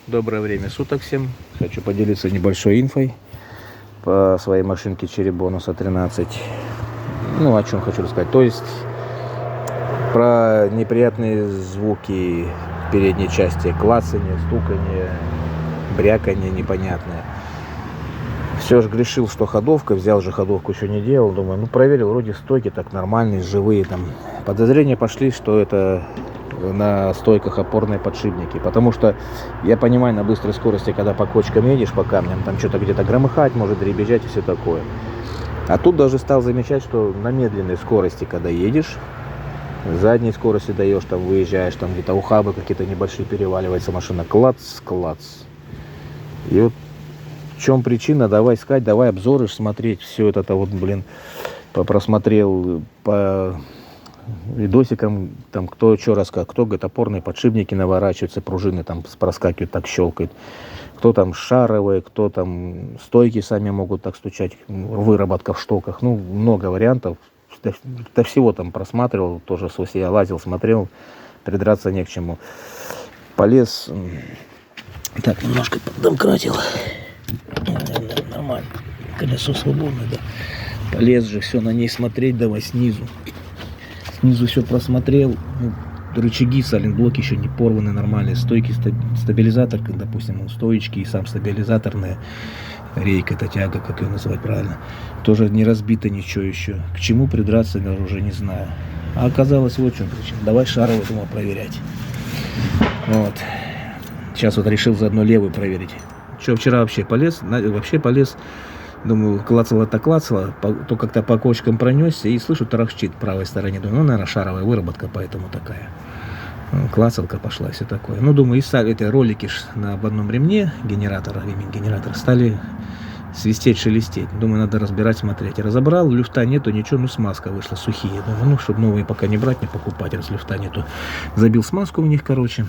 Доброе время суток всем. Хочу поделиться небольшой инфой по своей машинке Cherry Bonus A13. Ну, о чем хочу рассказать. То есть, про неприятные звуки передней части. Клацанье, стуканье, бряканье непонятное. Все же грешил, что ходовка. Взял же ходовку, еще не делал. Думаю, ну, проверил, вроде стойки так нормальные, живые там. Подозрения пошли, что это на стойках опорные подшипники, потому что я понимаю, на быстрой скорости, когда по кочкам едешь, по камням, там что-то где-то громыхать, может дребезжать и все такое. А тут даже стал замечать, что на медленной скорости, когда едешь, задней скорости даешь, там выезжаешь, там где-то ухабы какие-то небольшие, переваливается машина, клац, клац. И вот в чем причина, давай искать, давай обзоры смотреть, все это вот, просмотрел по видосикам, там кто что рассказывает, кто говорит, опорные подшипники наворачиваются, пружины там проскакивают, так щелкают, кто там шаровые, кто там стойки сами могут так стучать, выработка в штоках, ну, много вариантов, до всего там просматривал, тоже я лазил, смотрел, придраться не к чему. Полез, так, немножко подомкратил, нормально, колесо свободное, да. Полез же все на ней смотреть, давай снизу. Снизу все просмотрел, ну, рычаги, сайлентблоки еще не порваны, нормальные, стойки, стабилизатор, допустим, стоечки и сам стабилизаторная рейка, это тяга, как ее называть правильно, тоже не разбито ничего еще. К чему придраться, я уже не знаю. А оказалось вот в чем причина. Давай шаровый, думал, проверять. Вот. Сейчас вот решил заодно левый проверить. Что, вчера вообще полез, думаю, клацало, то как-то по кочкам пронесся и слышу, тарахчит в правой стороне. Думаю, ну, наверное, шаровая выработка, поэтому такая. Клацалка пошла и все такое. Ну, думаю, и эти ролики на одном ремне генератора, ремень генератора, стали свистеть, шелестеть. Думаю, надо разбирать, смотреть. Разобрал, люфта нету, ничего, ну, смазка вышла, сухие. Думаю, ну, чтобы новые пока не брать, не покупать, раз люфта нету. Забил смазку в них, короче.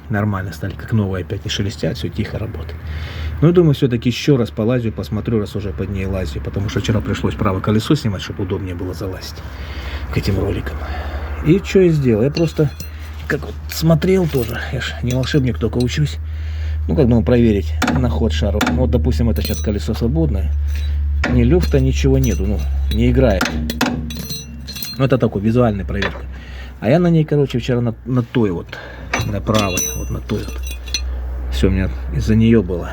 Нормально стали, как новые, опять не шелестят, все тихо работает. Ну, я думаю, все-таки еще раз полазю, посмотрю, раз уже под ней лазю, потому что вчера пришлось правое колесо снимать, чтобы удобнее было залазить к этим роликам. И что я сделал? Я просто, как вот смотрел тоже, я ж не волшебник, только учусь, ну, как думаю, проверить на ход шаров. Ну, вот, допустим, это сейчас колесо свободное, ни люфта, ничего нету, ну, не играет. Ну, это такой, визуальная проверка. А я на ней, короче, вчера на той вот, на правой, вот на той вот. Все у меня из-за нее было.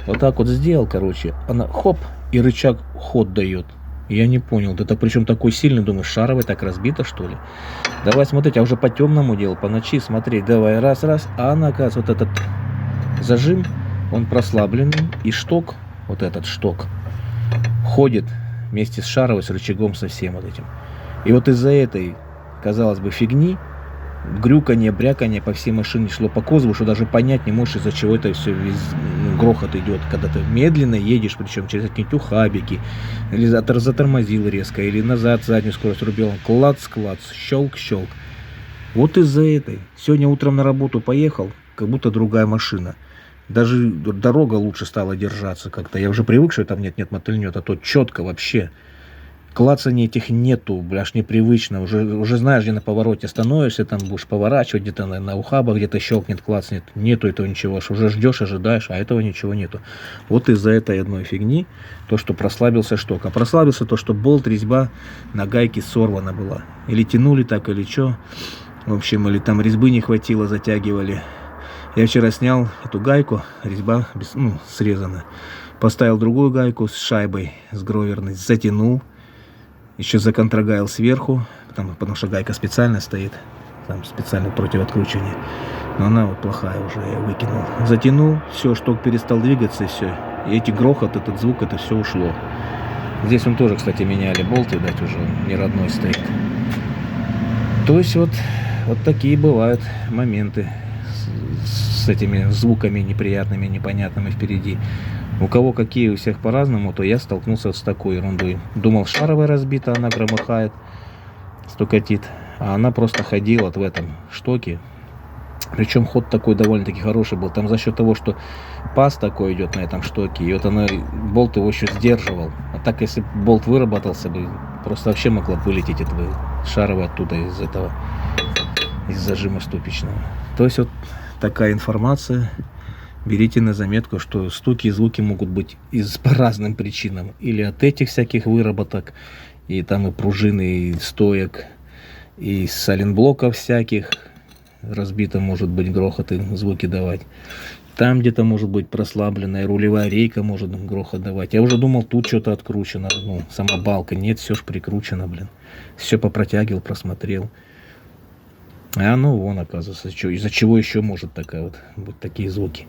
Вот так вот сделал, короче. Она хоп, и рычаг ход дает. Я не понял. Это причем такой сильный, думаю, шаровый так разбито, что ли? Давай смотреть, а уже по темному делу, по ночи смотреть. Давай, раз. А она, оказывается, вот этот зажим, он прослабленный. И шток, вот этот шток, ходит вместе с шаровой, с рычагом, со всем вот этим. И вот из-за этой, казалось бы, фигни, грюканье, бряканье по всей машине шло по кузову, что даже понять не можешь, из-за чего это все грохот идет, когда ты медленно едешь, причем через какие-нибудь ухабики, или затормозил резко, или назад заднюю скорость рубил, клац-клац, щелк-щелк. Вот из-за этой. Сегодня утром на работу поехал, как будто другая машина. Даже дорога лучше стала держаться как-то. Я уже привык, что там нет мотыльнет, а то четко вообще. Клацаний этих нету, аж непривычно. Уже знаешь, где на повороте становишься, там будешь поворачивать, где-то на ухабах где-то щелкнет, клацнет. Нету этого ничего. Уже ждешь, ожидаешь, а этого ничего нету. Вот из-за этой одной фигни, то, что прослабился шток. А прослабился то, что болт, резьба на гайке сорвана была. Или тянули так, или что. В общем, или там резьбы не хватило, затягивали. Я вчера снял эту гайку, резьба срезана. Поставил другую гайку с шайбой, с гроверной, затянул. Еще законтрагайл сверху, потому что гайка специально стоит, там специально против откручивания. Но она вот плохая уже, я выкинул. Затянул, все, шток перестал двигаться, и все. И эти грохот, этот звук, это все ушло. Здесь он тоже, кстати, меняли болт, видать, уже не родной стоит. То есть вот такие бывают моменты с этими звуками неприятными, непонятными впереди. У кого какие, у всех по-разному, то я столкнулся с такой ерундой. Думал, шаровая разбита, она громыхает, стукатит. А она просто ходила в этом штоке. Причем ход такой довольно-таки хороший был. Там за счет того, что паз такой идет на этом штоке, и вот она, болт его еще сдерживал. А так, если болт выработался бы, просто вообще могла вылететь это шаровая оттуда из зажима ступичного. То есть вот такая информация. берите на заметку, что стуки и звуки могут быть по разным причинам. Или от этих всяких выработок, и там и пружины, и стоек, и сайлентблоков всяких. Разбито может быть грохот и звуки давать. Там где-то может быть прослабленная рулевая рейка, может грохот давать. Я уже думал, тут что-то откручено, ну, сама балка. Нет, все ж прикручено, блин. Все попротягивал, просмотрел. А ну вон, оказывается, из-за чего еще может такая вот быть такие звуки.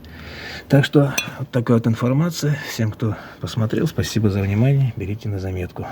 Так что вот такая вот информация. Всем, кто посмотрел, спасибо за внимание. Берите на заметку.